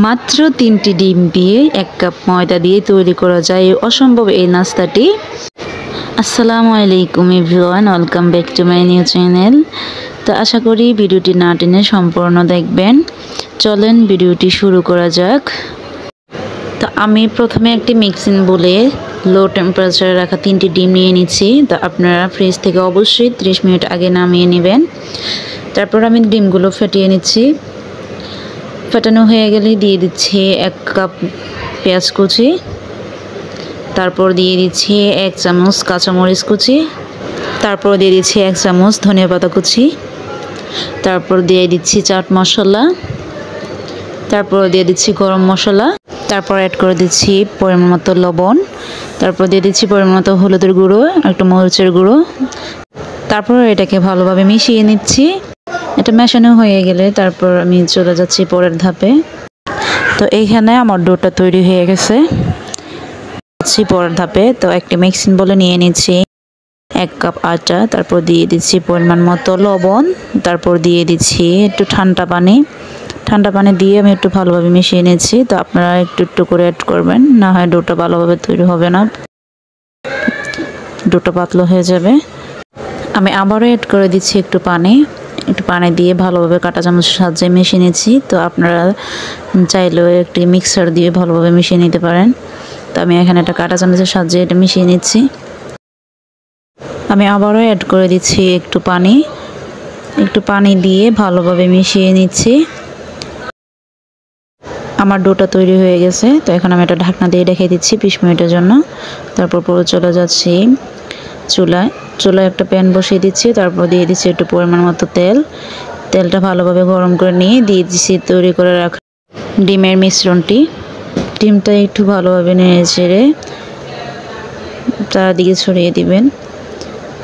মাত্র 3টি ডিম দিয়ে 1 কাপ ময়দা দিয়ে তৈরি করা যায় অসম্ভব এই নাস্তাটি। আসসালামু আলাইকুম everyone, welcome back to my new channel. তো আশা করি ভিডিওটি না টেনে সম্পূর্ণ দেখবেন। চলেন ভিডিওটি শুরু করা যাক। তো আমি প্রথমে একটি মিক্সিং বলে লো টেম্পারেচারে রাখা 3টি ডিম নিয়ে নিচ্ছি। তো আপনারা ফ্রিজ থেকে অবশ্যই 30 মিনিট আগে নামিয়ে নেবেন। তারপর আমি ডিমগুলো ফেটিয়ে নিচ্ছি। ফেটানো হয়ে গেলে দিয়ে দিচ্ছি 1 কাপ পেঁয়াজ কুচি, তারপর দিয়ে দিচ্ছি 1 চামচ কাঁচামরিচ কুচি, তারপর দিয়ে দিচ্ছি 1 চামচ ধনিয়া পাতা কুচি, তারপর দিয়ে দিচ্ছি চাট মশলা, তারপর দিয়ে দিচ্ছি গরম মশলা, তারপর অ্যাড করে দিচ্ছি পরিমাণ মতো লবণ, তারপর দিয়ে দিচ্ছি পরিমাণ মতো হলুদের গুঁড়ো, একটু মরিচের গুঁড়ো। তারপর এটাকে ভালোভাবে মিশিয়ে নিচ্ছি। এটা মেশানো হয়ে গেলে তারপর আমি চলে যাচ্ছি পরের ধাপে। তো এইখানে আমার ডোটা তৈরি হয়ে গেছে। পরের ধাপে তো একটি মিক্সিং বলে নিয়ে নিচ্ছি 1 কাপ আটা, তারপর দিয়ে দিচ্ছি পরিমাণ মতো লবণ, তারপর দিয়ে দিচ্ছি একটু ঠান্ডা পানি দিয়ে আমি একটু ভালোভাবে মিশিয়ে নিচ্ছি। তো আপনারা একটু একটু করে অ্যাড করবেন, না হয় ডোটা ভালোভাবে তৈরি হবে না, ডোটা পাতলা হয়ে যাবে। আমি আবারও অ্যাড করে দিচ্ছি একটু পানি দিয়ে ভালোভাবে কাঁটা চামচের সাহায্যে মিশিয়ে নিচ্ছি। তো আপনারা চাইলেও একটি মিক্সার দিয়ে ভালোভাবে মিশিয়ে নিতে পারেন। তো আমি এখানে একটা কাঁটা চামচের সাহায্যে এটা মিশিয়ে নিচ্ছি। আমি আবারও অ্যাড করে দিচ্ছি একটু পানি দিয়ে ভালোভাবে মিশিয়ে নিচ্ছি। আমার ডোটা তৈরি হয়ে গেছে। তো এখন আমি এটা ঢাকনা দিয়ে রেখে দিচ্ছি 20 মিনিটের জন্য। তারপর পুরো চলে যাচ্ছি চুলায় একটা প্যান বসিয়ে দিচ্ছি। তারপর দিয়ে দিচ্ছি একটু পরিমাণ মতো তেলটা ভালোভাবে গরম করে নিয়ে দিয়ে দিচ্ছি তৈরি করে রাখা ডিমের মিশ্রণটি। ডিমটা একটু ভালোভাবে নেড়ে চেড়ে চারদিকে ছড়িয়ে দিবেন।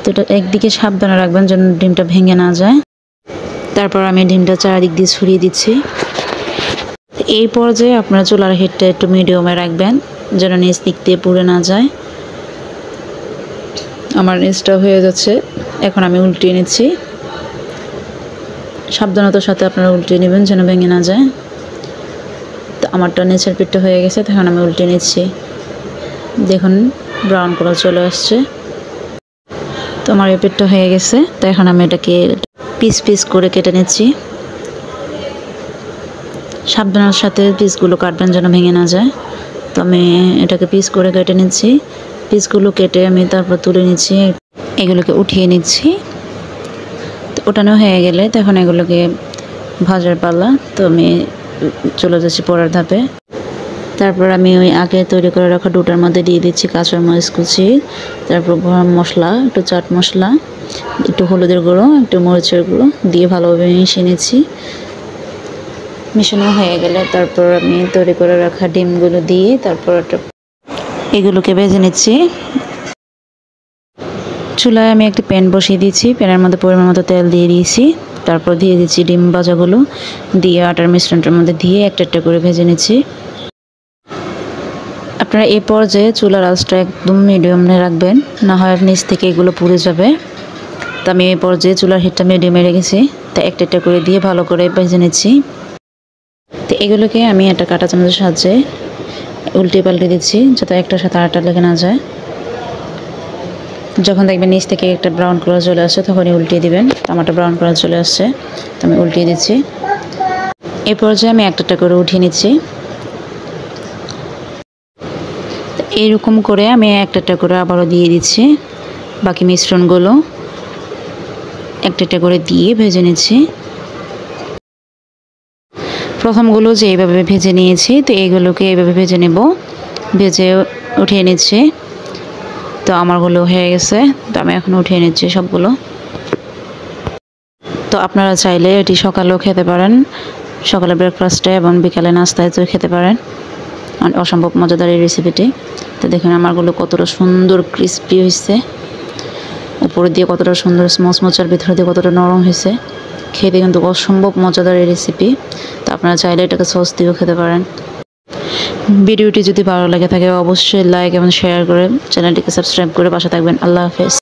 তো এটা একদিকে সাবধানে রাখবেন যেন ডিমটা ভেঙে না যায়। তারপর আমি ডিমটা চারদিক দিয়ে ছড়িয়ে দিচ্ছি। এই পর্যায়ে আপনারা চুলার হিটটা একটু মিডিয়ামে রাখবেন যেন নিচ দিক দিয়ে পুড়ে না যায়। আমার নিচটা হয়ে যাচ্ছে, এখন আমি উল্টিয়ে নিচ্ছি। সাবধানতার সাথে আপনারা উল্টিয়ে নেবেন যেন ভেঙে না যায়। তো আমারটা নিচের পিঠটা হয়ে গেছে, তখন আমি উল্টিয়ে নিচ্ছি। দেখুন ব্রাউন কালার চলে আসছে। তো আমার এই পিঠটা হয়ে গেছে। তো এখন আমি এটাকে পিস করে কেটে নিচ্ছি। সাবধানের সাথে পিসগুলো কাটবেন যেন ভেঙে না যায়। তো আমি এটাকে পিস করে কেটে নিচ্ছি। পিসগুলো কেটে আমি তারপর তুলে নিচ্ছি, এগুলোকে উঠিয়ে নিচ্ছি। তো ওঠানো হয়ে গেলে তখন এগুলোকে ভাজার পালা। তো আমি চলে যাচ্ছি পরের ধাপে। তারপর আমি ওই আগে তৈরি করে রাখা ডোটার মধ্যে দিয়ে দিচ্ছি কাঁচামরিচ কুচি, তারপর গরম মশলা, একটু চাট মশলা, একটু হলুদের গুঁড়ো, একটু মরিচের গুঁড়ো দিয়ে ভালোভাবে মিশিয়ে নিচ্ছি। মিশানো হয়ে গেলে তারপর আমি তৈরি করে রাখা ডিমগুলো দিয়ে তারপর এগুলোকে ভেজে নিচ্ছি। চুলায় আমি একটি প্যান বসিয়ে দিয়েছি। প্যানের মধ্যে পরিমাণ মতো তেল দিয়ে দিয়েছি। তারপর দিয়ে দিচ্ছি ডিম ভাজাগুলো দিয়ে আটার মিশ্রণটার মধ্যে দিয়ে একটা করে ভেজে নিচ্ছি। আপনারা এই পর্যায়ে চুলার আঁচটা একদম মিডিয়ামে রাখবেন, না হয় নিচ থেকে এগুলো পুড়ে যাবে। তো আমি এই পর্যায়ে চুলার হিটটা মিডিয়ামে রেখেছি। তা একটা করে দিয়ে ভালো করে ভেজে নিচ্ছি। তো এগুলোকে আমি একটা কাঁটা চামচের সাহায্যে উল্টে পাল্টে দিচ্ছি যাতে একটার সাথে আরেকটা লেগে না যায়। যখন দেখবেন নিচ থেকে একটা ব্রাউন কালার চলে আসছে তখনই উল্টিয়ে দিবেন। টমেটো ব্রাউন কালার চলে আসছে, তো আমি উল্টিয়ে দিচ্ছি। এই পর্যায়ে আমি একটা করে উঠিয়ে নিচ্ছি। এইরকম করে আমি একটা করে আবারও দিয়ে দিচ্ছি। বাকি মিশ্রণগুলো একটা করে দিয়ে ভেজে নিচ্ছি। প্রথমগুলো যে এইভাবে ভেজে নিয়েছি, তো এইগুলোকে এইভাবে ভেজে নেব, ভেজে উঠিয়ে নিচ্ছি। তো আমারগুলো হয়ে গেছে। তো আমি এখন উঠিয়ে নিচ্ছি সবগুলো। তো আপনারা চাইলে এটি সকালেও খেতে পারেন, সকালে ব্রেকফাস্টে এবং বিকালে নাস্তায় তো খেতে পারেন। অসম্ভব মজাদার এই রেসিপিটি। তো দেখুন আমারগুলো কতটা সুন্দর ক্রিস্পি হয়েছে, উপরে দিয়ে কতটা সুন্দর মচমচার, ভিতরে দিয়ে কতটা নরম হয়েছে। খেতে কিন্তু অসম্ভব মজাদার এই রেসিপি। তো আপনারা চাইলে এটাকে সস দিয়েও খেতে পারেন। ভিডিওটি যদি ভালো লেগে থাকে অবশ্যই লাইক এবং শেয়ার করে চ্যানেলটিকে সাবস্ক্রাইব করে পাশে থাকবেন। আল্লাহ হাফেজ।